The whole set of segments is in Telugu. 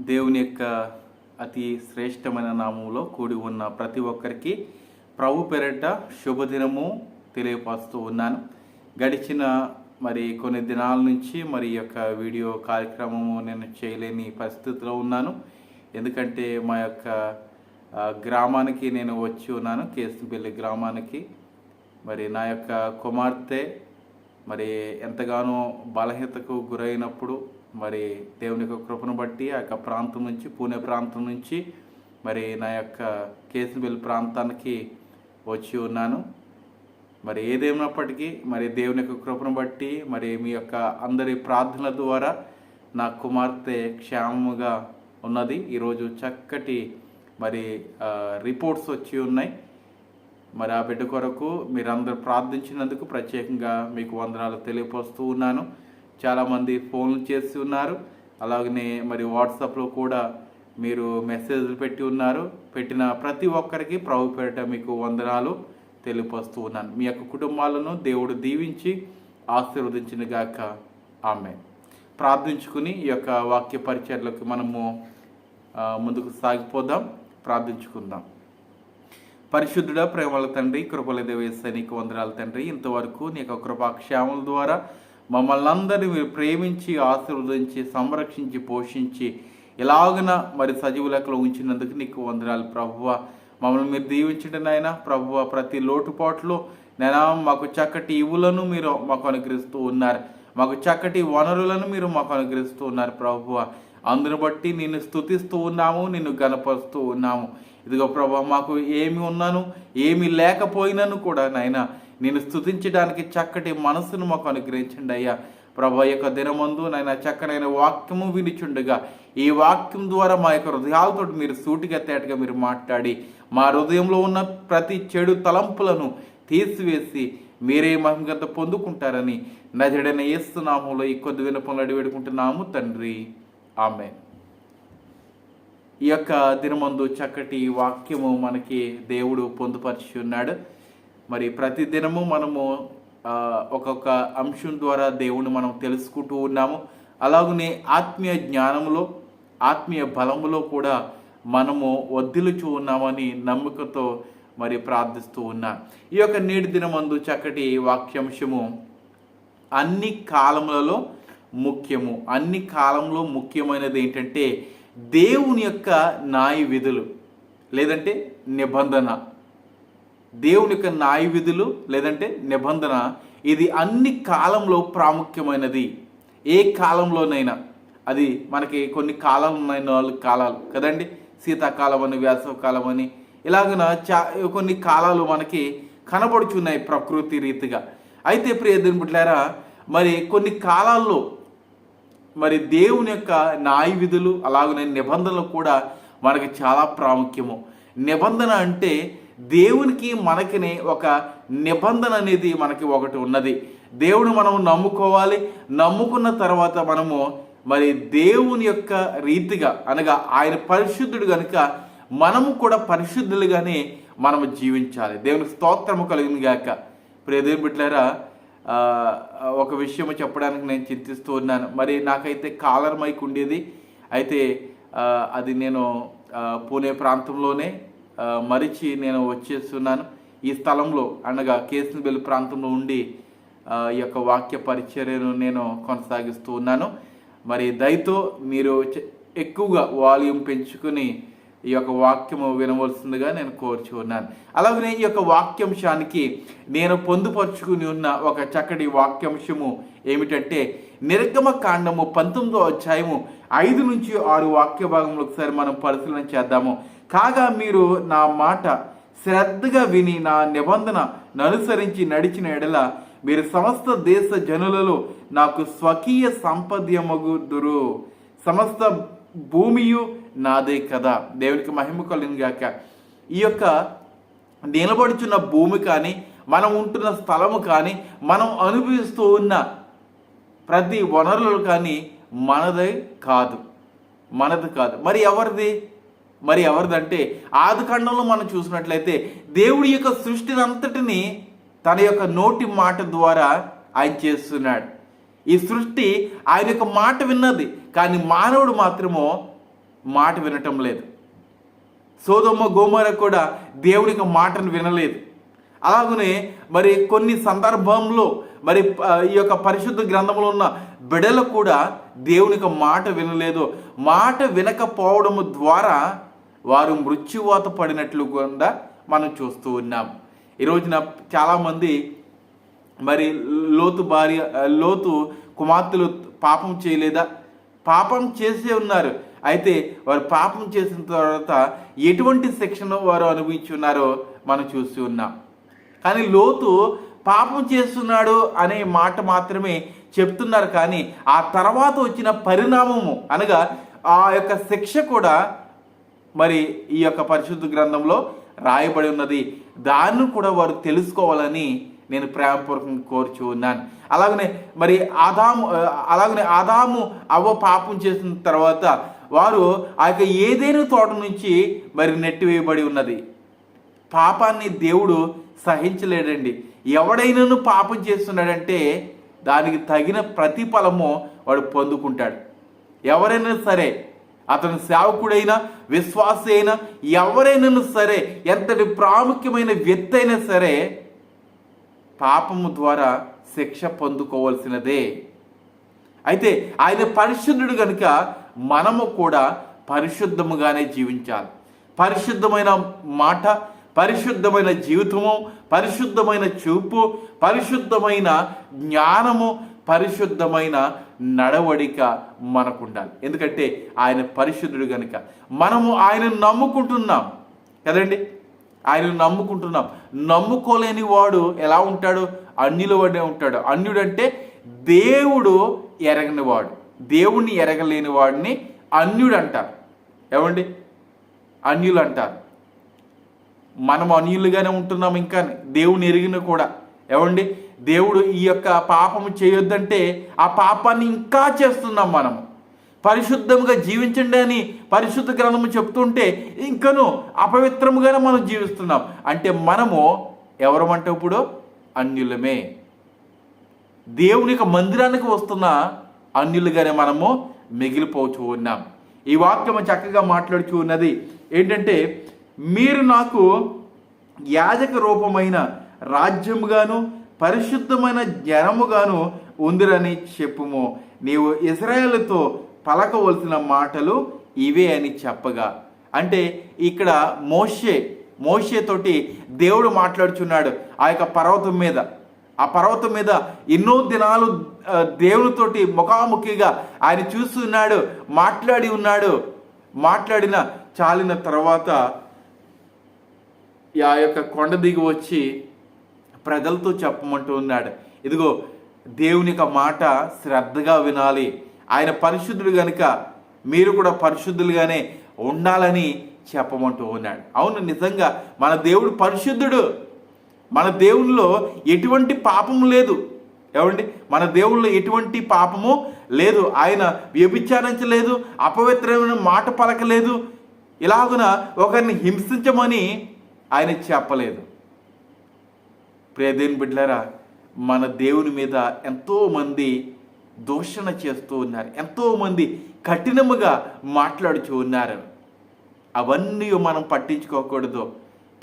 దేవుని యొక్క అతి శ్రేష్టమైన నామంలో కూడి ఉన్న ప్రతి ఒక్కరికి ప్రభు పేరిట శుభదినము తెలియపరుస్తూ ఉన్నాను. గడిచిన కొన్ని దినాల నుంచి ఈ యొక్క వీడియో కార్యక్రమము నేను చేయలేని పరిస్థితిలో ఉన్నాను. ఎందుకంటే మా యొక్క గ్రామానికి నేను వచ్చి ఉన్నాను, కేసుపల్లి గ్రామానికి. నా యొక్క కుమార్తె ఎంతగానో బలహీనతకు గురైనప్పుడు దేవుని యొక్క కృపను బట్టి ఆ యొక్క ప్రాంతం నుంచి, పూణే ప్రాంతం నుంచి నా యొక్క కేసుపల్లి ప్రాంతానికి వచ్చి ఉన్నాను. ఏదేమైనప్పటికీ దేవుని యొక్క కృపను బట్టి మీ యొక్క అందరి ప్రార్థనల ద్వారా నా కుమార్తె క్షేమముగా ఉన్నది. ఈరోజు చక్కటి రిపోర్ట్స్ వచ్చి ఉన్నాయి. ఆ బిడ్డ కొరకు మీరందరూ ప్రార్థించినందుకు ప్రత్యేకంగా మీకు వందనాలు తెలియపరుస్తూ ఉన్నాను. చాలామంది ఫోన్లు చేసి ఉన్నారు, అలాగనే వాట్సాప్లో కూడా మీరు మెసేజ్లు పెట్టి ఉన్నారు. పెట్టిన ప్రతి ఒక్కరికి ప్రభు పేరిట మీకు వందనాలు తెలియపరుస్తూ ఉన్నాను. మీ యొక్క కుటుంబాలను దేవుడు దీవించి ఆశీర్వదించిన గాక. ఆమేన్. ప్రార్థించుకుని ఈ యొక్క వాక్య పరిచర్లకు మనము ముందుకు సాగిపోదాం. ప్రార్థించుకుందాం. పరిశుద్ధుడ, ప్రేమల తండ్రి, కృపల దేవేశ్వర నీకు వందనాలు తండ్రి. ఇంతవరకు నీ యొక్క కృపాక్షేమల ద్వారా మమ్మల్ని అందరినీ మీరు ప్రేమించి, ఆశీర్వదించి, సంరక్షించి, పోషించి ఇలాగున సజీవ లెక్కలో ఉంచినందుకు నీకు వందనాలు ప్రభువ. మమ్మల్ని మీరు దీవించండి నాయన ప్రభువ. ప్రతి లోటుపాట్లో నేను మాకు చక్కటి ఇవులను మీరు మాకు అనుగ్రహిస్తూ ఉన్నారు, మాకు చక్కటి వనరులను మీరు మాకు అనుగ్రహిస్తూ ఉన్నారు ప్రభువ. అందును బట్టి నిన్ను స్తుతిస్తూ ఉన్నాము, నిన్ను గణపరుస్తూ ఉన్నాము. ఇదిగో ప్రభా, మాకు ఏమి ఉన్నాను ఏమి లేకపోయినాను కూడా నాయన నేను స్తుతించడానికి చక్కటి మనసును మాకు అనుగ్రహించండి అయ్యా. ప్రభా, యొక్క దినమందు నాయన చక్కనైన వాక్యము వినిచుండగా ఈ వాక్యం ద్వారా మా యొక్క హృదయాలతో మీరు సూటిగా తేటగా మీరు మాట్లాడి మా హృదయంలో ఉన్న ప్రతి చెడు తలంపులను తీసివేసి మీరే మహిమగత పొందుకుంటారని నజడైన యేసు నామములో ఈ కొద్ది విన్నపంలో అడిగి వేడుకుంటున్నాము తండ్రి. ఆమేన్. ఈ యొక్క దినమందు చక్కటి వాక్యము మనకి దేవుడు పొందుపరిచి ఉన్నాడు. ప్రతి దినము మనము ఒక్కొక్క అంశం ద్వారా దేవుని మనం తెలుసుకుంటూ ఉన్నాము. అలాగనే ఆత్మీయ జ్ఞానములో, ఆత్మీయ బలములో కూడా మనము వర్ధిల్లుచూ ఉన్నామని నమ్మకంతో ప్రార్థిస్తూ ఉన్నాను. ఈ యొక్క నేటి దినమందు చక్కటి వాక్యాంశము అన్ని కాలములలో ముఖ్యము. అన్ని కాలంలో ముఖ్యమైనది ఏంటంటే దేవుని యొక్క న్యాయ విధులు లేదంటే నిబంధన. దేవుని యొక్క న్యాయ విధులు లేదంటే నిబంధన ఇది అన్ని కాలంలో ప్రాముఖ్యమైనది. ఏ కాలంలోనైనా అది మనకి కొన్ని కాలాలు ఉన్నాయి, 4 కాలాలు కదండి. శీతాకాలం అని, వేసవకాలం అని ఇలాగన కొన్ని కాలాలు మనకి కనబడుచున్నాయి ప్రకృతి రీతిగా. అయితే ప్రియ దేవుని బిడ్డలారా, కొన్ని కాలాల్లో దేవుని యొక్క న్యాయ విధులు అలాగనే నిబంధనలు కూడా మనకి చాలా ప్రాముఖ్యము. నిబంధన అంటే దేవునికి మనకినే ఒక నిబంధన అనేది మనకి ఒకటి ఉన్నది. దేవుని మనం నమ్ముకోవాలి. నమ్ముకున్న తర్వాత మనము దేవుని యొక్క రీతిగా అనగా ఆయన పరిశుద్ధుడు కనుక మనము కూడా పరిశుద్ధులుగానే మనము జీవించాలి. దేవునికి స్తోత్రము కలిగిన గాక. ప్రియ దేవుని బిడ్డలారా, ఒక విషయం చెప్పడానికి నేను చింతిస్తూ ఉన్నాను. నాకైతే కాలర్ మైక్ ఉండేది. అయితే అది నేను పూణే ప్రాంతంలోనే మరిచి నేను వచ్చేస్తున్నాను. ఈ స్థలంలో అనగా కేసుపల్లి ప్రాంతంలో ఉండి ఈ యొక్క వాక్య పరిచర్యను నేను కొనసాగిస్తూ ఉన్నాను. దయతో మీరు ఎక్కువగా వాల్యూమ్ పెంచుకుని ఈ యొక్క వాక్యము వినవలసిందిగా నేను కోరుచు ఉన్నాను. అలాగనే ఈ యొక్క వాక్యాంశానికి నేను పొందుపరుచుకుని ఉన్న ఒక చక్కటి వాక్యాంశము ఏమిటంటే నిర్గమ కాండము 19వ అధ్యాయము 5 నుంచి 6 వాక్య భాగంలో ఒకసారి మనం పరిశీలన చేద్దాము. కాగా మీరు నా మాట శ్రద్ధగా విని నా నిబంధన అనుసరించి నడిచిన ఎడల మీరు సమస్త దేశ జనులలో నాకు స్వకీయ సంపద్యమగుదురు. సమస్త భూమియు నాదే కదా. దేవునికి మహిమ కలిగిన గాక. ఈ యొక్క నిలబడుచున్న భూమి కానీ, మనం ఉంటున్న స్థలము కానీ, మనం అనుభవిస్తూ ఉన్న ప్రతి వనరులు కానీ మనది కాదు. ఎవరిదంటే ఆదికాండంలో మనం చూసినట్లయితే దేవుడి యొక్క సృష్టిని అంతటిని తన యొక్క నోటి మాట ద్వారా ఆయన చేస్తున్నాడు. ఈ సృష్టి ఆయన యొక్క మాట విన్నది, కానీ మానవుడు మాత్రమో మాట వినటం లేదు. సొదొమ గొమొర్రా కూడా దేవునికి మాటను వినలేదు. అలాగనే మరి కొన్ని సందర్భంలో మరి ఈ యొక్క పరిశుద్ధ గ్రంథంలో ఉన్న బిడ్డలు కూడా దేవునికి మాట వినలేదు. మాట వినకపోవడం ద్వారా వారు మృత్యువాత పడినట్లు కూడా మనం చూస్తూ ఉన్నాం. ఈరోజున చాలామంది మరి లోతు కుమార్తెలు పాపం చేయలేదా? పాపం చేసే ఉన్నారు. అయితే వారు పాపం చేసిన తర్వాత ఎటువంటి శిక్షను వారు అనుభవించి ఉన్నారో మనం చూస్తూ ఉన్నాం. కానీ లోతు పాపం చేస్తున్నాడు అనే మాట మాత్రమే చెప్తున్నారు. కానీ ఆ తర్వాత వచ్చిన పరిణామము అనగా ఆ యొక్క శిక్ష కూడా మరి ఈ యొక్క పరిశుద్ధ గ్రంథంలో రాయబడి ఉన్నది. దాన్ని కూడా వారు తెలుసుకోవాలని నేను ప్రేమపూర్వకంగా కోరుచు ఉన్నాను. అలాగనే ఆదాము అవ్వ పాపం చేసిన తర్వాత వారు ఆ యొక్క ఏదైనా తోట నుంచి మరి నెట్టివేయబడి ఉన్నది. పాపాన్ని దేవుడు సహించలేడండి. ఎవడైనాను పాపం చేస్తున్నాడంటే దానికి తగిన ప్రతిఫలము వాడు పొందుకుంటాడు. ఎవరైనా సరే, అతను సేవకుడైనా విశ్వాసి అయినా ఎవరైనా సరే, ఎంతటి ప్రాముఖ్యమైన వ్యక్తి అయినా సరే పాపము ద్వారా శిక్ష పొందుకోవాల్సినదే. అయితే ఆయన పరిశుద్ధుడు కనుక మనము కూడా పరిశుద్ధముగానే జీవించాలి. పరిశుద్ధమైన మాట, పరిశుద్ధమైన జీవితము, పరిశుద్ధమైన చూపు, పరిశుద్ధమైన జ్ఞానము, పరిశుద్ధమైన నడవడిక మనకు ఉండాలి. ఎందుకంటే ఆయన పరిశుద్ధుడు కనుక మనము ఆయనను నమ్ముకుంటున్నాం కదండి. ఆయనను నమ్ముకుంటున్నాం. నమ్ముకోలేని వాడు ఎలా ఉంటాడు? అన్యుల వాడే ఉంటాడు. అన్యుడంటే దేవుడు ఎరగని వాడు. దేవుణ్ణి ఎరగలేని వాడిని అన్యుడు అంటారు. ఏమండి? అన్యులు అంటారు. మనం అన్యులుగానే ఉంటున్నాం. ఇంకా దేవుని ఎరిగిన కూడా ఏమండి, దేవుడు ఈ యొక్క పాపము చేయొద్దంటే ఆ పాపాన్ని ఇంకా చేస్తున్నాం. మనము పరిశుద్ధముగా జీవించండి అని పరిశుద్ధ గ్రంథము చెప్తుంటే ఇంకను అపవిత్రముగానే మనం జీవిస్తున్నాం. అంటే మనము ఎవరమంటే ఇప్పుడు అన్యులమే. దేవుని యొక్క మందిరానికి వస్తున్న అన్యులుగానే మనము మిగిలిపోతూ ఉన్నాం. ఈ వాక్యము చక్కగా మాట్లాడుతూ ఉన్నది ఏంటంటే, మీరు నాకు యాజక రూపమైన రాజ్యముగాను పరిశుద్ధమైన జనముగాను ఉందిరని చెప్పుము. నీవు ఇశ్రాయేలుతో పలకవలసిన మాటలు ఇవే అని చెప్పగా, అంటే ఇక్కడ మోషేతోటి దేవుడు మాట్లాడుచున్నాడు. ఆ యొక్క పర్వతం మీద, ఆ పర్వతం మీద ఎన్నో దినాలు దేవునితోటి ముఖాముఖిగా ఆయన చూస్తున్నాడు, మాట్లాడి ఉన్నాడు. మాట్లాడిన చాలిన తర్వాత ఆ యొక్క కొండ దిగి వచ్చి ప్రజలతో చెప్పమంటూ ఉన్నాడు. ఇదిగో దేవుని యొక్క మాట శ్రద్ధగా వినాలి. ఆయన పరిశుద్ధుడు కనుక మీరు కూడా పరిశుద్ధులుగానే ఉండాలని చెప్పమంటూ ఉన్నాడు. అవును, నిజంగా మన దేవుడు పరిశుద్ధుడు. మన దేవునిలో ఎటువంటి పాపము లేదు. ఏమండి? మన దేవుల్లో ఎటువంటి పాపము లేదు. ఆయన వ్యభిచారించలేదు, అపవిత్రమైన మాట పలకలేదు, ఇలాగున ఒకరిని హింసించమని ఆయన చెప్పలేదు. ప్రియదేవుని బిడ్డలారా, మన దేవుని మీద ఎంతోమంది దూషణ చేస్తూ ఉన్నారు, ఎంతోమంది కఠినముగా మాట్లాడుతూ ఉన్నారు. అవన్నీ మనం పట్టించుకోకూడదు.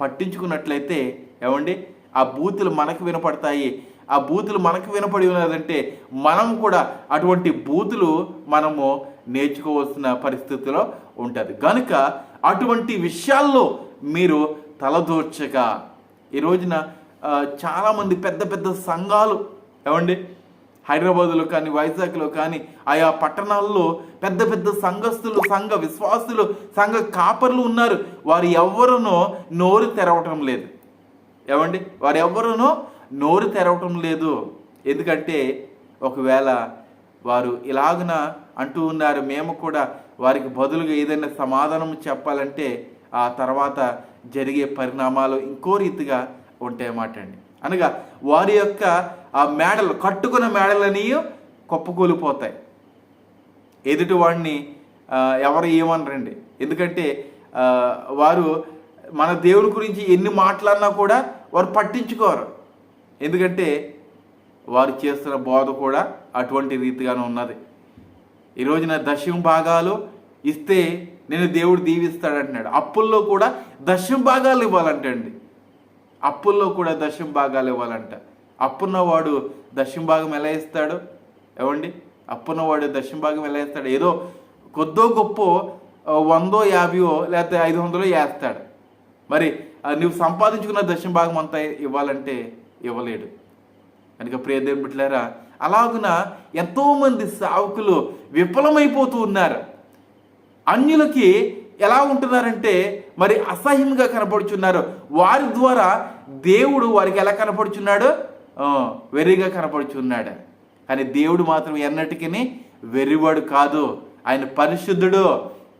పట్టించుకున్నట్లయితే ఏమండి, ఆ బూతులు మనకు వినపడతాయి. ఆ బూతులు మనకు వినపడి ఉన్నదంటే మనం కూడా అటువంటి బూతులు మనము నేర్చుకోవాల్సిన పరిస్థితిలో ఉంటుంది. కనుక అటువంటి విషయాల్లో మీరు తలదూర్చక, ఈ రోజున చాలామంది పెద్ద పెద్ద సంఘాలు, ఏమండి, హైదరాబాదులో కానీ వైజాగ్లో కానీ ఆయా పట్టణాల్లో పెద్ద పెద్ద సంఘస్థులు, సంఘ విశ్వాసులు, సంఘ కాపర్లు ఉన్నారు. వారు ఎవరునో నోరు తెరవటం లేదు. ఏమండి? వారు ఎవరునో నోరు తెరవటం లేదు. ఎందుకంటే ఒకవేళ వారు ఇలాగున అంటూ ఉన్నారు, మేము కూడా వారికి బదులుగా ఏదైనా సమాధానం చెప్పాలంటే ఆ తర్వాత జరిగే పరిణామాలు ఇంకో రీతిగా ఉంటాయన్నమాట అండి. అనగా వారి యొక్క ఆ మేడలు, కట్టుకున్న మేడలని కొప్పకూలిపోతాయి. ఎదుటి వాడిని ఎవరు ఏమనరండి. ఎందుకంటే వారు మన దేవుని గురించి ఎన్ని మాట్లాడినా కూడా వారు పట్టించుకోరు. ఎందుకంటే వారు చేస్తున్న బోధ కూడా అటువంటి రీతిగానే ఉన్నది. ఈ రోజున దశమ భాగాలు ఇస్తే నేను దేవుడు దీవిస్తాడంటున్నాడు. అప్పుల్లో కూడా దశమ భాగాలు ఇవ్వాలంటండి. అప్పుల్లో కూడా దశమ భాగాలు ఇవ్వాలంట. అప్పున్నవాడు దశమ భాగం ఎలా ఇస్తాడు? ఏమండి, అప్పున్నవాడు దశమ భాగం ఎలా ఇస్తాడు? ఏదో కొద్దో గొప్ప 100, 50 లేకపోతే 500 వేస్తాడు. మరి నువ్వు సంపాదించుకున్న దశమ భాగం అంతా ఇవ్వాలంటే ఇవ్వలేడు. కనుక ప్రియ దేవుని బిడ్డలారా, అలాగున ఎంతోమంది సేవకులు విఫలమైపోతూ ఉన్నారు. అన్యులకి ఎలా ఉంటున్నారంటే మరి అసహ్యంగా కనపడుచున్నారు. వారి ద్వారా దేవుడు వారికి ఎలా కనపడుచున్నాడు? వెర్రిగా కనపడుచున్నాడు. కానీ దేవుడు మాత్రం ఎన్నటికీ వెర్రివాడు కాదు. ఆయన పరిశుద్ధుడు.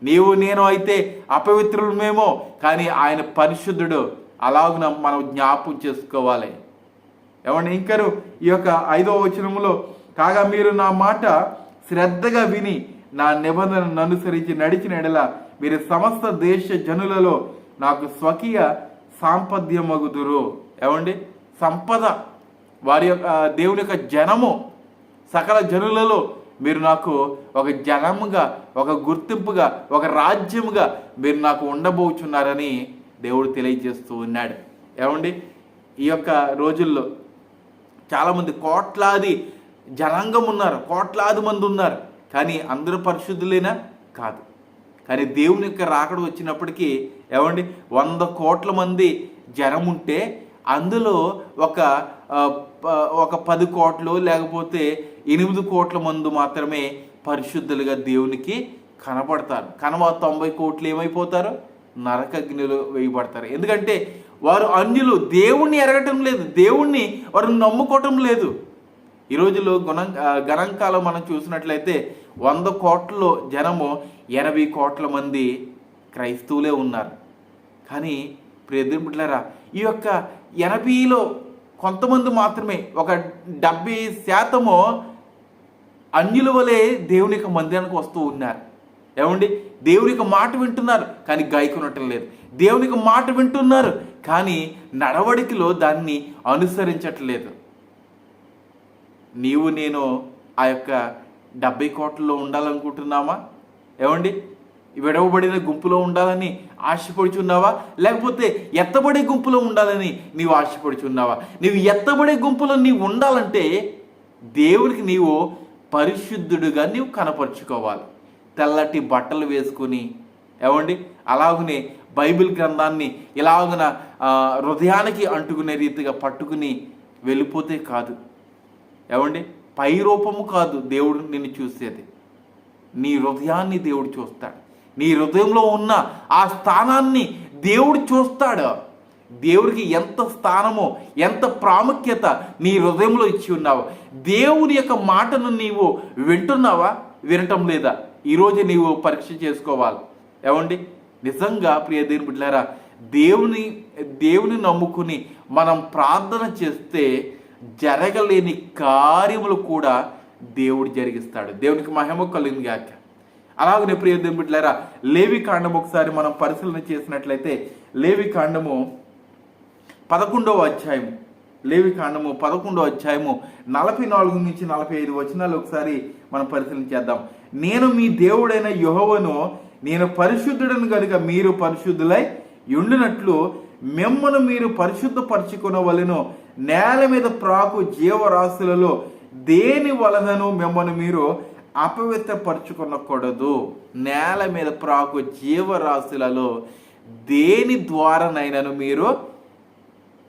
నీవు నేను అయితే అపవిత్రులమేమో, కానీ ఆయన పరిశుద్ధుడు. అలాగున మనం జ్ఞాపకం చేసుకోవాలి. ఏమండి, ఇంకా ఈ యొక్క 5వ వచనములో, కాగా మీరు నా మాట శ్రద్ధగా విని నా నిబంధనను అనుసరించి నడిచిన ఎడల మీరు సమస్త దేశ జనులలో నాకు స్వకీయ సాంపద్యమగుదురు. ఏమండి, సంపద, వారి యొక్క దేవుని యొక్క జనము, సకల జనులలో మీరు నాకు ఒక జనముగా, ఒక గుర్తింపుగా, ఒక రాజ్యముగా మీరు నాకు ఉండబోచున్నారని దేవుడు తెలియజేస్తూ ఉన్నాడు. ఏమండి, ఈ యొక్క రోజుల్లో చాలామంది కోట్లాది జనాంగం ఉన్నారు, కోట్లాది మంది ఉన్నారు. కానీ అందరూ పరిశుద్ధులేనా? కాదు. కానీ దేవుని యొక్క రాకడ వచ్చినప్పటికీ ఏమండి 100 కోట్ల మంది జనం ఉంటే అందులో ఒక 10 కోట్లు లేకపోతే 8 కోట్ల మంది మాత్రమే పరిశుద్ధులుగా దేవునికి కనపడతారు. 90 కోట్లు ఏమైపోతారు? నరకగ్నిలో వేయబడతారు. ఎందుకంటే వారు అన్యులు, దేవుణ్ణి ఎరగటం లేదు, దేవుణ్ణి వారు నమ్ముకోవటం లేదు. ఈ రోజులో గణాంకాలు మనం చూసినట్లయితే 100 కోట్ల జనము 80 కోట్ల మంది క్రైస్తవులే ఉన్నారు. కానీ ప్రియమైన బిడ్డలారా, ఈ యొక్క 80లో కొంతమంది మాత్రమే, ఒక 70% అన్యుల వలె దేవుని యొక్క మందిరానికి వస్తూ ఉన్నారు. ఏమండి, దేవునికి మాట వింటున్నారు కానీ గాయకునటం లేదు. దేవునికి మాట వింటున్నారు కానీ నడవడికలో దాన్ని అనుసరించట్లేదు. నీవు నేను ఆ యొక్క 70 కోట్లలో ఉండాలనుకుంటున్నామా? ఏమండి, విడవబడిన గుంపులో ఉండాలని ఆశపడుచున్నావా? లేకపోతే ఎత్తబడే గుంపులో ఉండాలని నీవు ఆశపడుచున్నావా? నీవు ఎత్తబడే గుంపులో నీవు ఉండాలంటే దేవునికి నీవు పరిశుద్ధుడుగా నీవు కనపరుచుకోవాలి. తెల్లటి బట్టలు వేసుకుని, ఏమండి, అలాగనే బైబిల్ గ్రంథాన్ని ఇలాగున హృదయానికి అంటుకునే రీతిగా పట్టుకుని వెళ్ళిపోతే కాదు. ఏమండి, పై రూపము కాదు దేవుడు నిన్ను చూసేది, నీ హృదయాన్ని దేవుడు చూస్తాడు. నీ హృదయంలో ఉన్న ఆ స్థానాన్ని దేవుడు చూస్తాడు. దేవుడికి ఎంత స్థానమో, ఎంత ప్రాముఖ్యత నీ హృదయంలో ఇచ్చి ఉన్నావు. దేవుని యొక్క మాటను నీవు వింటున్నావా, వినటం లేదా? ఈరోజు నీవు పరీక్ష చేసుకోవాలి. ఏమండి, నిజంగా ప్రియ దేవుని బిడ్డలారా, దేవుని నమ్ముకుని మనం ప్రార్థన చేస్తే జరగలేని కార్యములు కూడా దేవుడు జరిగిస్తాడు. దేవునికి మహిమ కలుగును గాక. అలాగనే ప్రియ దేవుని బిడ్డలారా, లేవి కాండము ఒకసారి మనం పరిశీలన చేసినట్లయితే లేవి కాండము 11వ అధ్యాయము, లేవి కాండము 11వ అధ్యాయము 44 నుంచి 45 వచనాలు ఒకసారి మనం పరిశీలన చేద్దాం. నేను మీ దేవుడైన యెహోవాను, నేను పరిశుద్ధుడను కనుక మీరు పరిశుద్ధులై ఉండినట్లు మిమ్మను మీరు పరిశుద్ధపరచుకొనవలెను. నేల మీద ప్రాకు జీవరాశులలో దేని వలనను మిమ్మల్ని మీరు అపవిత్రపరచుకొనకూడదు. నేల మీద ప్రాకు జీవరాశులలో దేని ద్వారానైనాను మీరు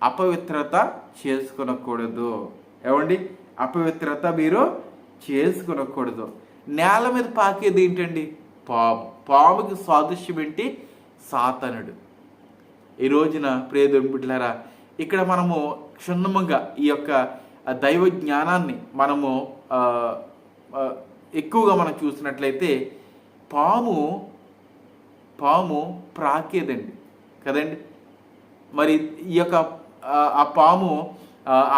అపవిత్రత చేసుకొనకూడదు. ఏమండి, అపవిత్రత మీరు చేసుకొనకూడదు. నేల మీద పాకేది ఏంటండి? పాముకి సాదృశ్యం ఏంటి? సాతానుడు. ఈ రోజున ప్రియ దేవుని బిడ్డలారా, ఇక్కడ మనము క్షుణ్ణముగా ఈ యొక్క దైవ జ్ఞానాన్ని మనము ఎక్కువగా మనం చూసినట్లయితే పాము ప్రాకేదండి కదండి. మరి ఈ యొక్క ఆ పాము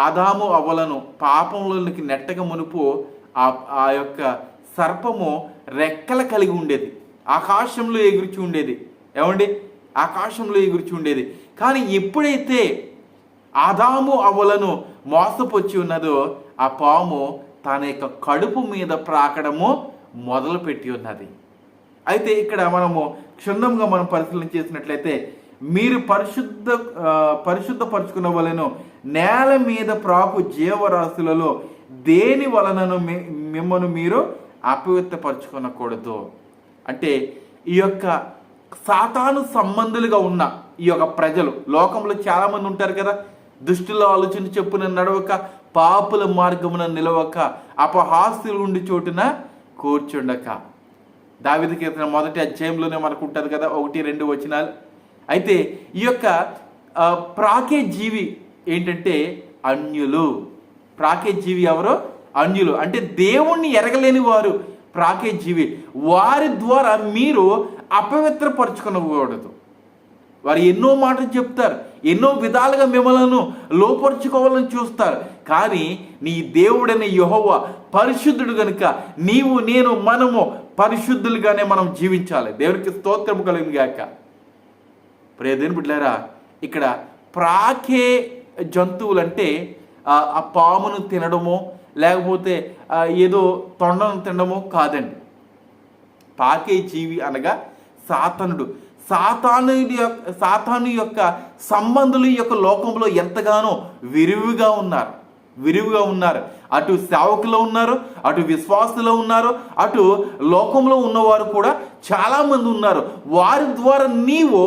ఆదాము అవ్వలను పాపంలోనికి నెట్టక మునుపు ఆ యొక్క సర్పము రెక్కలు కలిగి ఉండేది, ఆకాశంలో ఎగురుచి ఉండేది. ఏమండి, ఆకాశంలో ఎగురుచి ఉండేది. కానీ ఎప్పుడైతే ఆదాము అవ్వలను మోసపొచ్చి ఉన్నదో ఆ పాము తన యొక్క కడుపు మీద ప్రాకడము మొదలుపెట్టి ఉన్నది. అయితే ఇక్కడ మనము క్షుణ్ణంగా మనం పరిశీలన చేసినట్లయితే, మీరు పరిశుద్ధపరచుకున్న వలెను నేల మీద ప్రాకు జీవరాశులలో దేని వలనను మిమ్మను మీరు అపవిత్రపరచుకొనకూడదు. అంటే ఈ యొక్క సాతాను సంబంధులుగా ఉన్న ఈ యొక్క ప్రజలు, లోకంలో చాలామంది ఉంటారు కదా, దుష్టుల ఆలోచన చెప్పున నడవక, పాపుల మార్గమున నిలవక, అపహాస్యులు ఉండి చోటున కూర్చుండక. దావీదు కీర్తన 1వ అధ్యాయంలోనే మనకు ఉంటుంది కదా, 1-2 వచనాలు. అయితే ఈ యొక్క ప్రాకే జీవి ఏంటంటే అన్యులు. ప్రాకే జీవి ఎవరో అన్యులు, అంటే దేవుణ్ణి ఎరగలేని వారు ప్రాకే జీవి. వారి ద్వారా మీరు అపవిత్రపరచుకోకూడదు. వారు ఎన్నో మాటలు చెప్తారు, ఎన్నో విధాలుగా మిమ్మల్ని లోపరుచుకోవాలని చూస్తారు. కానీ నీ దేవుడైన యెహోవా పరిశుద్ధుడు కనుక నీవు, నేను, మనము పరిశుద్ధులుగానే మనం జీవించాలి. దేవునికి స్తోత్రం కలుగును గాక. ప్రియ దేవుని బిడ్డలారా, ఇక్కడ ప్రాకే జంతువులంటే ఆ పామును తినడమో లేకపోతే ఏదో తొండను తినడమో కాదండి. పాకే జీవి అనగా సాతానుడు. సాతాను యొక్క సంబంధులు ఈ యొక్క లోకంలో ఎంతగానో విరివిగా ఉన్నారు. అటు సేవకులో ఉన్నారు, అటు విశ్వాసులో ఉన్నారు, అటు లోకంలో ఉన్నవారు కూడా చాలామంది ఉన్నారు. వారి ద్వారా నీవు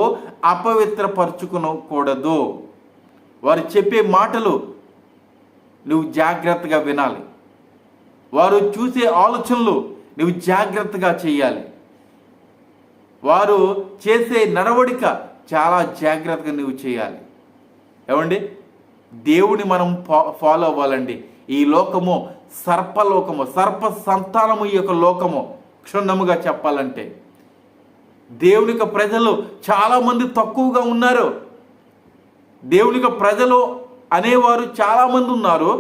అపవిత్రపరచుకోకూడదు. వారు చెప్పే మాటలు నువ్వు జాగ్రత్తగా వినాలి. వారు చూసే ఆలోచనలు నువ్వు జాగ్రత్తగా చేయాలి. వారు చేసే నడవడిక చాలా జాగ్రత్తగా నువ్వు చేయాలి. ఏమండి, దేవుని మనం ఫాలో అవ్వాలండి. ఈ లోకము సర్పలోకము, సర్ప సంతానము ఈ యొక్క లోకము. క్షుణ్ణముగా చెప్పాలంటే దేవుని యొక్క ప్రజలు చాలామంది తక్కువగా ఉన్నారు. దేవుని యొక్క ప్రజలు అనేవారు చాలామంది ఉన్నారు.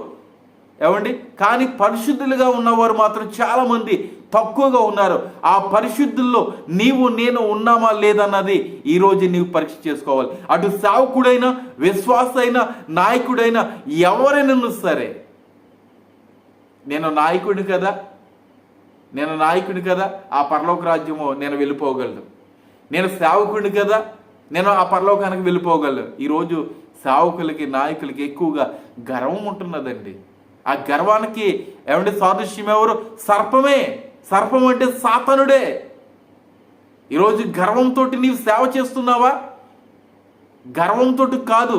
ఏమండి, కానీ పరిశుద్ధులుగా ఉన్నవారు మాత్రం చాలామంది తక్కువగా ఉన్నారు. ఆ పరిశుద్ధుల్లో నీవు, నేను ఉన్నామా లేదన్నది ఈరోజు నీవు పరీక్ష చేసుకోవాలి. అటు సేవకుడైనా, విశ్వాసైనా, నాయకుడైనా, ఎవరైనా సరే, నేను నాయకుడిని కదా, ఆ పరలోక రాజ్యము నేను వెళ్ళిపోగలను. నేను సేవకుడిని కదా, నేను ఆ పరలోకానికి వెళ్ళిపోగలను. ఈరోజు సేవకులకి, నాయకులకి ఎక్కువగా గర్వం ఉంటున్నదండి. ఆ గర్వానికి ఏమంటే సాదృశ్యం ఎవరు? సర్పమే. సర్పం అంటే సాతానుడే. ఈరోజు గర్వంతో నీవు సేవ చేస్తున్నావా? గర్వంతో కాదు,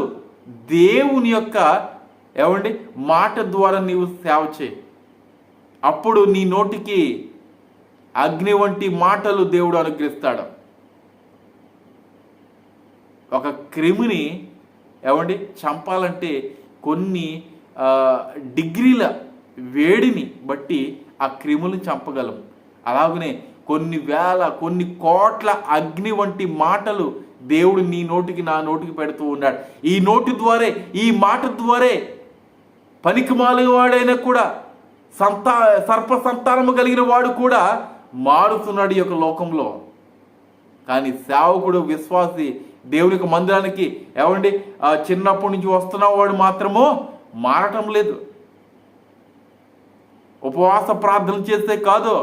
దేవుని యొక్క ఏమండి మాట ద్వారా నీవు సేవ చేయి. అప్పుడు నీ నోటికి అగ్ని వంటి మాటలు దేవుడు అనుగ్రహిస్తాడు. ఒక క్రిమిని ఏమండి చంపాలంటే కొన్ని డిగ్రీల వేడిని బట్టి ఆ క్రిములను చంపగలం. అలాగనే కొన్ని వేల, కొన్ని కోట్ల అగ్ని వంటి మాటలు దేవుడు నీ నోటికి, నా నోటికి పెడుతూ ఉన్నాడు. ఈ నోటి ద్వారే, ఈ మాట ద్వారే పనికిమాలిన వాడైనా కూడా, సర్ప సంతానము కలిగిన వాడు కూడా మారుతున్నాడు ఈ యొక్క లోకంలో. కానీ సేవకుడు, విశ్వాసి, దేవుని యొక్క మందిరానికి ఏమండి చిన్నప్పటి నుంచి వస్తున్న వాడు మాత్రమో మారటం లేదు. ఉపవాస ప్రార్థన చేస్తే కాదు,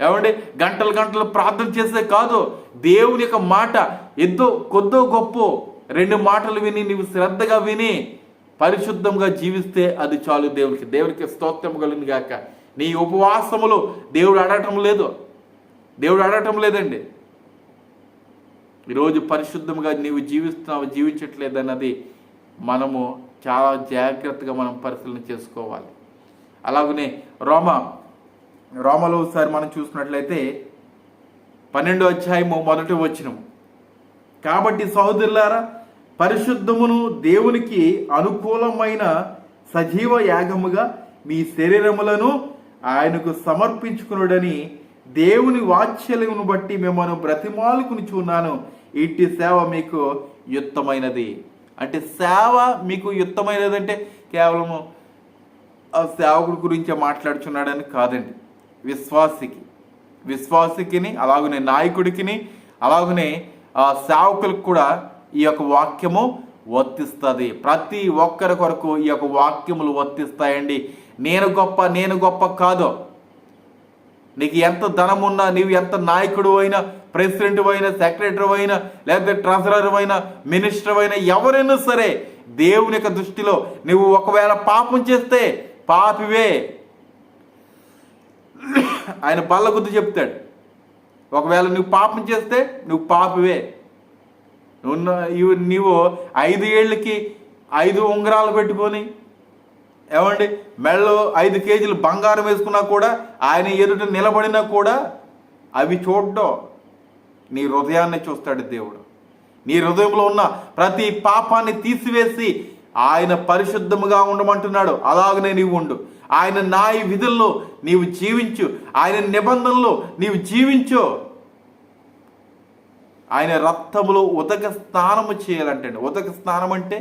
ఏమండి గంటలు ప్రార్థన చేస్తే కాదు, దేవుని యొక్క మాట కొద్దో గొప్ప 2 మాటలు విని నీవు శ్రద్ధగా విని పరిశుద్ధంగా జీవిస్తే అది చాలు. దేవునికి స్తోత్రం కలుగును గాక. నీ ఉపవాసములు దేవుడు అడగటం లేదండి. ఈరోజు పరిశుద్ధంగా నీవు జీవించట్లేదన్నది మనము చాలా జాగ్రత్తగా మనం పరిశీలన చేసుకోవాలి. అలాగనే రోమలో ఒకసారి మనం చూసినట్లయితే 12వ అధ్యాయము 1వ వచనము, కాబట్టి సహోదరులారా, పరిశుద్ధమును దేవునికి అనుకూలమైన సజీవ యాగముగా మీ శరీరములను ఆయనకు సమర్పించుకునుడని దేవుని వాత్సల్యమును బట్టి మిమ్మల్ని బ్రతిమాలుకునిచున్నాను. ఇట్టి సేవ మీకు యుక్తమైనది. అంటే సేవ మీకు యుక్తమైనది అంటే కేవలము ఆ సేవకుడి గురించే మాట్లాడుచున్నాడని కాదండి. విశ్వాసికిని అలాగనే నాయకుడికిని అలాగనే ఆ సేవకులకు కూడా ఈ యొక్క వాక్యము వర్తిస్తుంది. ప్రతి ఒక్కరి కొరకు ఈ యొక్క వాక్యములు వర్తిస్తాయండి. నేను గొప్ప కాదు. నీకు ఎంత ధనం ఉన్నా, నీవు ఎంత నాయకుడు అయినా, ప్రెసిడెంట్ అయినా, సెక్రటరీ అయినా, లేకపోతే ట్రెజరర్ అయినా, మినిస్టర్ అయినా, ఎవరైనా సరే దేవుని యొక్క దృష్టిలో నువ్వు ఒకవేళ పాపం చేస్తే పాపివే. ఆయన బల్ల గుద్దు చెప్తాడు, ఒకవేళ నువ్వు పాపం చేస్తే నువ్వు పాపివే. నీవు 5 ఏళ్ళకి 5 ఉంగరాలు పెట్టుకొని, ఏమండి, మెడలో 5 కేజీలు బంగారం వేసుకున్నా కూడా, ఆయన ఎదుట నిలబడినా కూడా అవి చూడడం, నీ హృదయాన్ని చూస్తాడు దేవుడు. నీ హృదయంలో ఉన్న ప్రతి పాపాన్ని తీసివేసి ఆయన పరిశుద్ధముగా ఉండమంటున్నాడు. అలాగనే నీవు ఉండు. ఆయన న్యాయ విధుల్లో నీవు జీవించు, ఆయన నిబంధనలో నీవు జీవించు. ఆయన రక్తములో ఉదక స్నానము చేయాలంటే, ఉదక స్నానం అంటే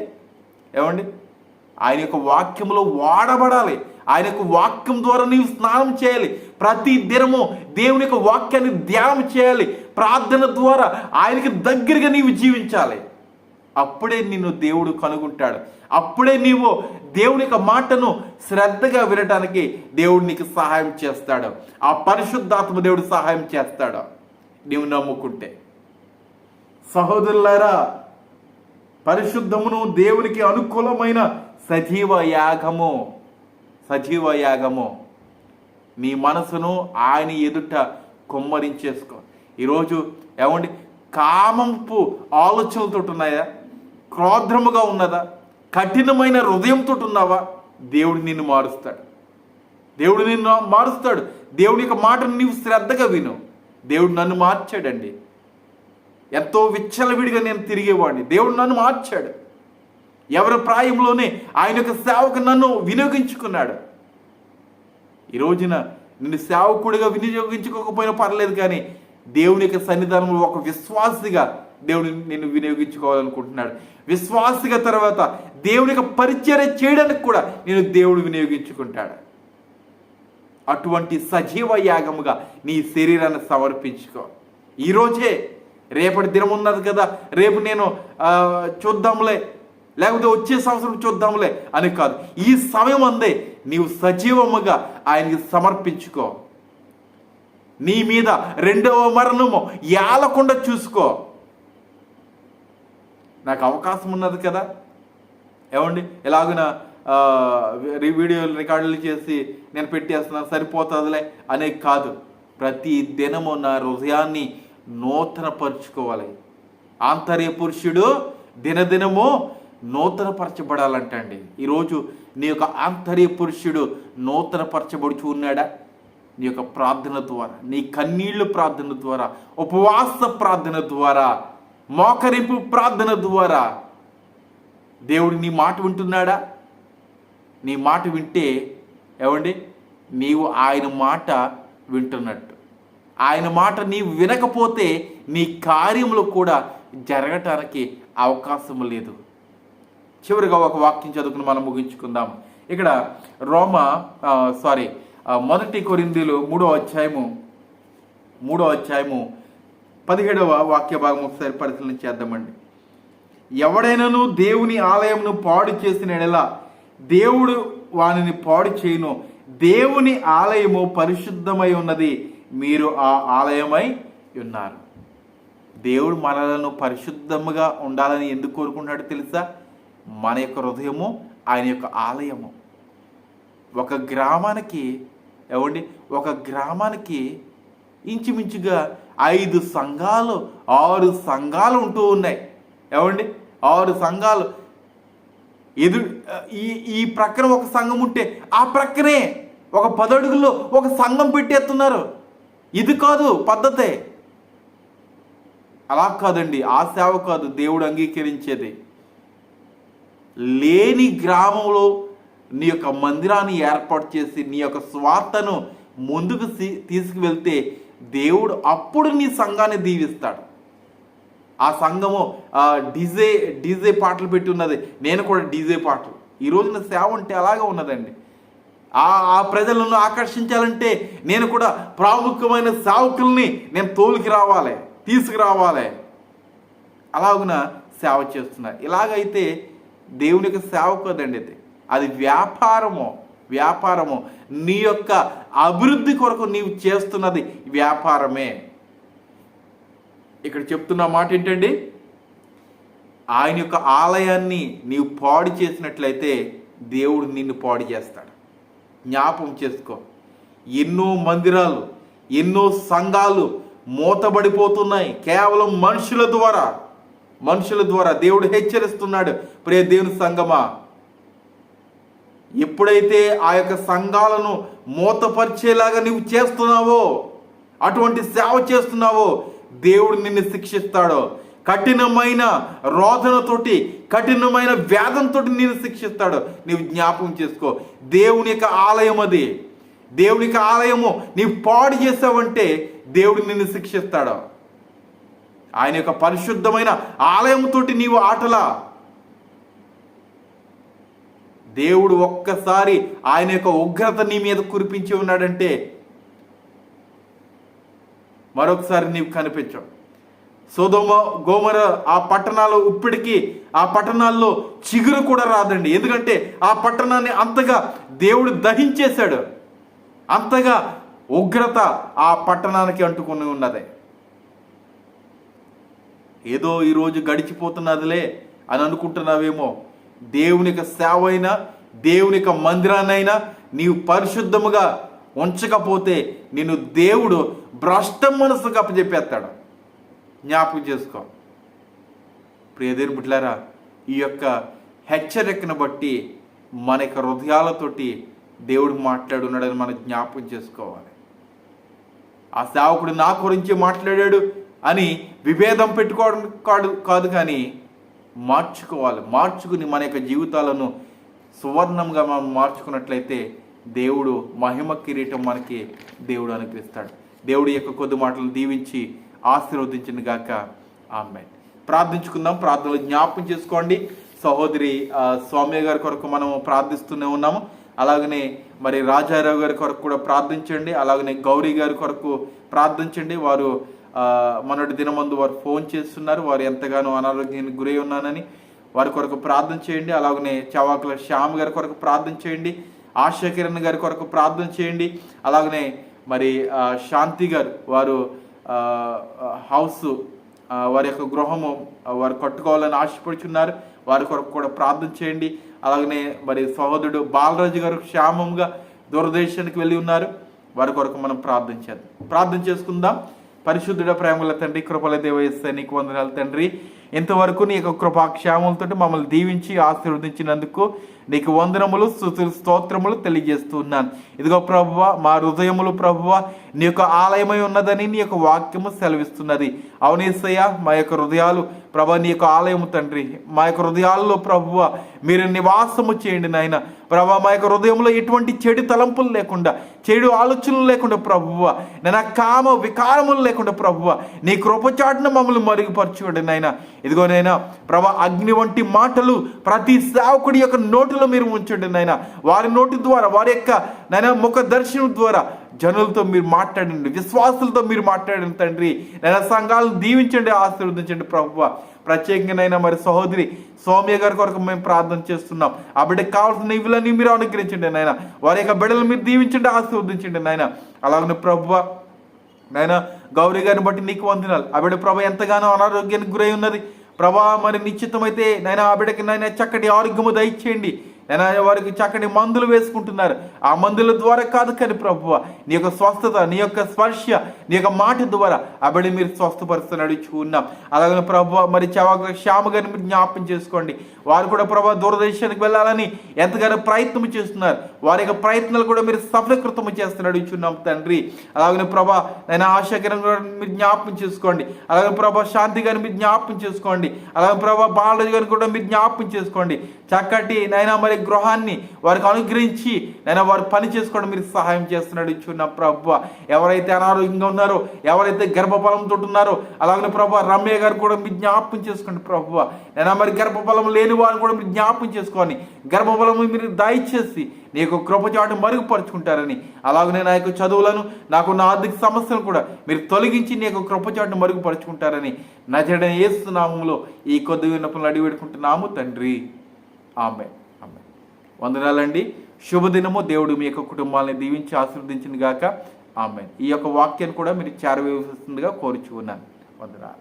ఏమండి, ఆయన యొక్క వాక్యములో వాడబడాలి. ఆయన యొక్క వాక్యం ద్వారా నీవు స్నానం చేయాలి. ప్రతి దినము దేవుని యొక్క వాక్యాన్ని ధ్యానం చేయాలి. ప్రార్థన ద్వారా ఆయనకి దగ్గరగా నీవు జీవించాలి. అప్పుడే నిన్ను దేవుడు కనుగొంటాడు. అప్పుడే నీవు దేవుని యొక్క మాటను శ్రద్ధగా వినటానికి దేవుడు నీకు సహాయం చేస్తాడు. ఆ పరిశుద్ధాత్మ దేవుడు సహాయం చేస్తాడు నీవు నమ్ముకుంటే. సహోదరులారా, పరిశుద్ధమును దేవునికి అనుకూలమైన సజీవ యాగము నీ మనసును ఆయన ఎదుట కుమ్మరించేసుకో. ఈరోజు ఏమండి, కామంపు ఆలోచనలతో ఉన్నాయా? క్రోధముగా ఉన్నదా? కఠినమైన హృదయంతో ఉన్నావా? దేవుడు నిన్ను మారుస్తాడు. దేవుడి యొక్క మాటను నీవు శ్రద్ధగా విను. దేవుడు నన్ను మార్చాడండి. ఎంతో విచ్చలవిడిగా నేను తిరిగేవాడిని, దేవుడు నన్ను మార్చాడు. ఎవరి ప్రాయంలోనే ఆయన యొక్క సేవకు నన్ను వినియోగించుకున్నాడు. ఈ రోజున నిన్ను సేవకుడిగా వినియోగించుకోకపోయినా పర్లేదు, కానీ దేవుని యొక్క సన్నిధానంలో ఒక విశ్వాసిగా దేవుడు నిన్ను వినియోగించుకోవాలనుకుంటున్నాడు. విశ్వాసిగా తర్వాత దేవుని యొక్క పరిచర్య చేయడానికి కూడా నేను దేవుడు వినియోగించుకుంటాడు. అటువంటి సజీవ యాగముగా నీ శరీరాన్ని సమర్పించుకో. ఈరోజే, రేపటి దినం ఉన్నది కదా, రేపు నేను చూద్దాంలే, లేకపోతే వచ్చే సంవత్సరం చూద్దాంలే అని కాదు. ఈ సమయం అందే నీవు సజీవముగా ఆయనకి సమర్పించుకో. నీ మీద రెండవ మరణము ఏలకుండా చూసుకో. నాకు అవకాశం ఉన్నది కదా, ఏమండి, ఎలాగున వీడియోలు రికార్డులు చేసి నేను పెట్టేస్తున్నాను సరిపోతుందిలే అనే కాదు. ప్రతి దినము నా హృదయాన్ని నూతనపరుచుకోవాలి. ఆంతర్య పురుషుడు దినదినము నూతనపరచబడాలంటండి. ఈరోజు నీ యొక్క ఆంతర్య పురుషుడు నూతనపరచబడుచు ఉన్నాడా? నీ యొక్క ప్రార్థన ద్వారా, నీ కన్నీళ్లు ప్రార్థన ద్వారా, ఉపవాస ప్రార్థన ద్వారా, మోకరింపు ప్రార్థన ద్వారా దేవుడు నీ మాట వింటున్నాడా? నీ మాట వింటే ఏమండి, నీవు ఆయన మాట వింటున్నట్టు. ఆయన మాట నీవు వినకపోతే నీ కార్యములు కూడా జరగటానికి అవకాశం లేదు. చివరిగా ఒక వాక్యం చదువుకుని మనం ముగించుకుందాం. ఇక్కడ మొదటి కొరింథీయులు 3వ అధ్యాయము 17వ వాక్య భాగం ఒకసారి పరిశీలన చేద్దామండి. ఎవడైనాను దేవుని ఆలయమును పాడు చేసిన ఎడల దేవుడు వానిని పాడు చేయును. దేవుని ఆలయము పరిశుద్ధమై ఉన్నది, మీరు ఆ ఆలయమై ఉన్నారు. దేవుడు మనలను పరిశుద్ధముగా ఉండాలని ఎందుకు కోరుకుంటాడో తెలుసా? మన యొక్క హృదయము ఆయన యొక్క ఆలయము. ఒక గ్రామానికి ఇంచుమించుగా 5 సంఘాలు 6 సంఘాలు ఉంటూ ఉన్నాయి. ఏమండి, 6 సంఘాలు ఈ ప్రక్కన ఒక సంఘం ఉంటే ఆ ప్రక్కనే ఒక 10 అడుగుల్లో ఒక సంఘం పెట్టేస్తున్నారు. ఇది కాదు పద్ధతే. అలా కాదండి, ఆ సేవ కాదు దేవుడు అంగీకరించేది. లేని గ్రామంలో నీ యొక్క మందిరాన్ని ఏర్పాటు చేసి నీ యొక్క స్వార్థను ముందుకు తీసుకువెళ్తే దేవుడు అప్పుడు నీ సంఘాన్ని దీవిస్తాడు. ఆ సంఘము డీజే పాటలు పెట్టి ఉన్నది, నేను కూడా డీజే పాటలు. ఈ రోజున సేవ అంటే అలాగే ఉన్నదండి. ఆ ప్రజలను ఆకర్షించాలంటే నేను కూడా ప్రాముఖ్యమైన సేవకుల్ని నేను తీసుకురావాలి. అలాగున సేవ చేస్తున్నారు. ఇలాగైతే దేవుని యొక్క సేవ కదండి, అది వ్యాపారము. వ్యాపారము. నీ యొక్క అభివృద్ధి కొరకు నీవు చేస్తున్నది వ్యాపారమే. ఇక్కడ చెప్తున్న మాట ఏంటండి, ఆయన యొక్క ఆలయాన్ని నీవు పాడు చేసినట్లయితే దేవుడు నిన్ను పాడు చేస్తాడు. జ్ఞాపకం చేసుకో. ఎన్నో మందిరాలు, ఎన్నో సంఘాలు మూతబడిపోతున్నాయి కేవలం మనుషుల ద్వారా. దేవుడు హెచ్చరిస్తున్నాడు, ప్రియ దేవుని సంఘమా, ఎప్పుడైతే ఆ యొక్క సంఘాలను మూతపరిచేలాగా నీవు చేస్తున్నావో, అటువంటి సేవ చేస్తున్నావో, దేవుడు నిన్ను శిక్షిస్తాడో. కఠినమైన రోదనతోటి, కఠినమైన వేదంతో నిన్ను శిక్షిస్తాడు. నీవు జ్ఞాపకం చేసుకో. దేవుని యొక్క ఆలయం అది. దేవుని యొక్క ఆలయము నీవు పాడు చేసావంటే దేవుడు నిన్ను శిక్షిస్తాడు. ఆయన యొక్క పరిశుద్ధమైన ఆలయంతో నీవు ఆటలా. దేవుడు ఒక్కసారి ఆయన యొక్క ఉగ్రత నీ మీద కురిపించి ఉన్నాడంటే మరొకసారి నీవు కనిపించవు. సొదొమ గొమొర ఆ పట్టణాలు ఇప్పటికీ ఆ పట్టణాల్లో చిగురు కూడా రాదండి. ఎందుకంటే ఆ పట్టణాన్ని అంతగా దేవుడు దహించేశాడు. అంతగా ఉగ్రత ఆ పట్టణానికి అంటుకుని ఉన్నది. ఏదో ఈరోజు గడిచిపోతున్నదిలే అని అనుకుంటున్నావేమో. దేవుని యొక్క సేవ అయినా, దేవుని యొక్క మందిరాన్నైనా నీవు పరిశుద్ధముగా ఉంచకపోతే నిన్ను దేవుడు భ్రష్ట మనసుకు అప్పచెప్పేస్తాడు. జ్ఞాపకం చేసుకో. ప్రియదేవుని బిడ్డలారా, ఈ యొక్క హెచ్చరికను బట్టి మన యొక్క హృదయాలతోటి దేవుడు మాట్లాడున్నాడని మనం జ్ఞాపకం చేసుకోవాలి. ఆ సేవకుడు నా గురించి మాట్లాడాడు అని విభేదం పెట్టుకోవడం కాదు, కానీ మార్చుకుని మన యొక్క జీవితాలను సువర్ణంగా మనం మార్చుకున్నట్లయితే దేవుడు మహిమ కిరీటం మనకి దేవుడు అనుగ్రహిస్తాడు. దేవుడి యొక్క కొద్ది మాటలు దీవించి ఆశీర్వదించిన గాక. ఆమేన్. ప్రార్థించుకుందాం. ప్రార్థనలు జ్ఞాపకం చేసుకోండి. సహోదరి సౌమ్య గారి కొరకు మనం ప్రార్థిస్తూనే ఉన్నాము. అలాగనే మరి రాజారావు గారి కొరకు కూడా ప్రార్థించండి. అలాగనే గౌరీ గారి కొరకు ప్రార్థించండి. వారు మొన్నటి దినమందు వారు ఫోన్ చేస్తున్నారు. వారు ఎంతగానో అనారోగ్యానికి గురై ఉన్నానని వారి కొరకు ప్రార్థన చేయండి. అలాగనే చవాకుల శ్యామ్ గారి కొరకు ప్రార్థన చేయండి. ఆశా కిరణ్ గారి కొరకు ప్రార్థన చేయండి. అలాగనే మరి శాంతి గారు, వారు హౌస్, వారి యొక్క గృహము వారు కట్టుకోవాలని ఆశపడుచున్నారు. వారి కొరకు కూడా ప్రార్థన చేయండి. అలాగనే మరి సహోదరుడు బాలరాజు గారు క్షేమంగా దూరదేశానికి వెళ్ళి ఉన్నారు. వారి కొరకు మనం ప్రార్థన చేసుకుందాం. పరిశుద్ధుడ ప్రేమల తండ్రి, కృపల దేవ యేసయ్య, నీకు వందనాలు తండ్రి. ఇంతవరకు నీ యొక్క కృపాక్షేమంతో మమ్మల్ని దీవించి ఆశీర్వదించినందుకు నీకు వందనములు, స్తుతులు, స్తోత్రములు తెలియజేస్తున్నాను. ఇదిగో ప్రభువా, మా హృదయములు ప్రభువా నీ యొక్క ఆలయమై ఉన్నదని నీ యొక్క వాక్యము సెలవిస్తున్నది. అవునేసయ్య, మా యొక్క హృదయాలు ప్రభా నీ యొక్క ఆలయము తండ్రి. మా యొక్క హృదయాల్లో ప్రభువా మీరు నివాసము చేయండి నాయన. ప్రభా మా యొక్క హృదయంలో ఎటువంటి చెడు తలంపులు లేకుండా, చెడు ఆలోచనలు లేకుండా ప్రభువా, నేను కామ వికారములు లేకుండా ప్రభువా నీ కృపచాటును మమ్మల్ని మరుగుపరచుకోండి నాయన. ఇదిగో నైనా ప్రభా, అగ్ని వంటి మాటలు ప్రతి సేవకుడి యొక్క నోటిలో మీరు ఉంచండి నాయన. వారి నోటి ద్వారా, వారి యొక్క నైనా ముఖ దర్శనం ద్వారా జనులతో మీరు మాట్లాడండి, విశ్వాసులతో మీరు మాట్లాడండి తండ్రి. నైనా సంఘాలను దీవించండి, ఆశీర్వదించండి ప్రభువా. ప్రత్యేకంగానైనా మరి సహోదరి సౌమ్య గారి కొరకు మేము ప్రార్థన చేస్తున్నాం. ఆ బిడ్డకు కావాల్సిన ఇవులన్నీ మీరు అనుగ్రహించండి నాయన. వారి యొక్క బిడ్డలు మీరు దీవించండి, ఆశీర్వదించండి నాయన. అలాగనే ప్రభువా నాయన గౌరీ గారిని బట్టి నీకు వందనాలు. ఆ బిడ్డ ప్రభా ఎంతగానో అనారోగ్యానికి గురై ఉన్నది ప్రభా. మరి నిశ్చితమైతే నైనా ఆ బిడ్డకి నైనా చక్కటి ఆరోగ్యము దయచేయండి. నైనా వారికి చక్కటి మందులు వేసుకుంటున్నారు. ఆ మందుల ద్వారా కాదు కానీ ప్రభువా నీ యొక్క స్వస్థత, నీ యొక్క స్పర్శ, నీ యొక్క మాట ద్వారా ఆ బిడ్డ మీరు స్వస్థపరుస్తూ నడిచి ఉన్నాం. అలాగే ప్రభువా మరి చవాకుల శ్యామ గారిని మీరు జ్ఞాపకం చేసుకోండి. వారు కూడా ప్రభా దూరదేశానికి వెళ్ళాలని ఎంతగానో ప్రయత్నం చేస్తున్నారు. వారి యొక్క ప్రయత్నాలు కూడా మీరు సఫలీకృతం చేస్తూ నడుచున్నాం తండ్రి. అలాగే ప్రభా నేను ఆశాకిరం కూడా మీరు జ్ఞాపకం చేసుకోండి. అలాగే ప్రభా శాంతి గారిని మీరు జ్ఞాపకం చేసుకోండి. అలాగే ప్రభా బాలరాజు గారిని కూడా మీరు జ్ఞాపకం చేసుకోండి. చక్కటి నైనా మరి గృహాన్ని వారికి అనుగ్రహించి నైనా వారు పని చేసుకోవడం మీరు సహాయం చేస్తున్నాడు ఇచ్చున్న ప్రభువా. ఎవరైతే అనారోగ్యంగా ఉన్నారో, ఎవరైతే గర్భఫలంతో ఉన్నారో అలాగే ప్రభువా రమ్య గారు కూడా మీరు జ్ఞాపకం చేసుకోండి ప్రభువా. నైనా మరి గర్భఫలం లేని వారిని కూడా మీరు జ్ఞాపకం చేసుకోండి. గర్భఫలం మీరు దయచేసి నీ యొక్క కృపచాటు మరుగుపరుచుకుంటారని, అలాగనే నా యొక్క చదువులను, నాకున్న ఆర్థిక సమస్యలను కూడా మీరు తొలగించి నీ యొక్క కృపచాటును మరుగుపరుచుకుంటారని నజరేయుడైన యేసు నామములో ఈ కొద్ది విన్నపములు అడిగి పెట్టుకుంటున్నాము తండ్రి. ఆమేన్. వందనాలండి. శుభదినము. దేవుడు మీ యొక్క కుటుంబాలను దీవించి ఆశీర్వదించిన గాక. ఆమేన్. ఈ యొక్క వాక్యాన్ని కూడా మీరు చేరవేస్తుందిగా కోరుచు ఉన్నాను. వందనాలు.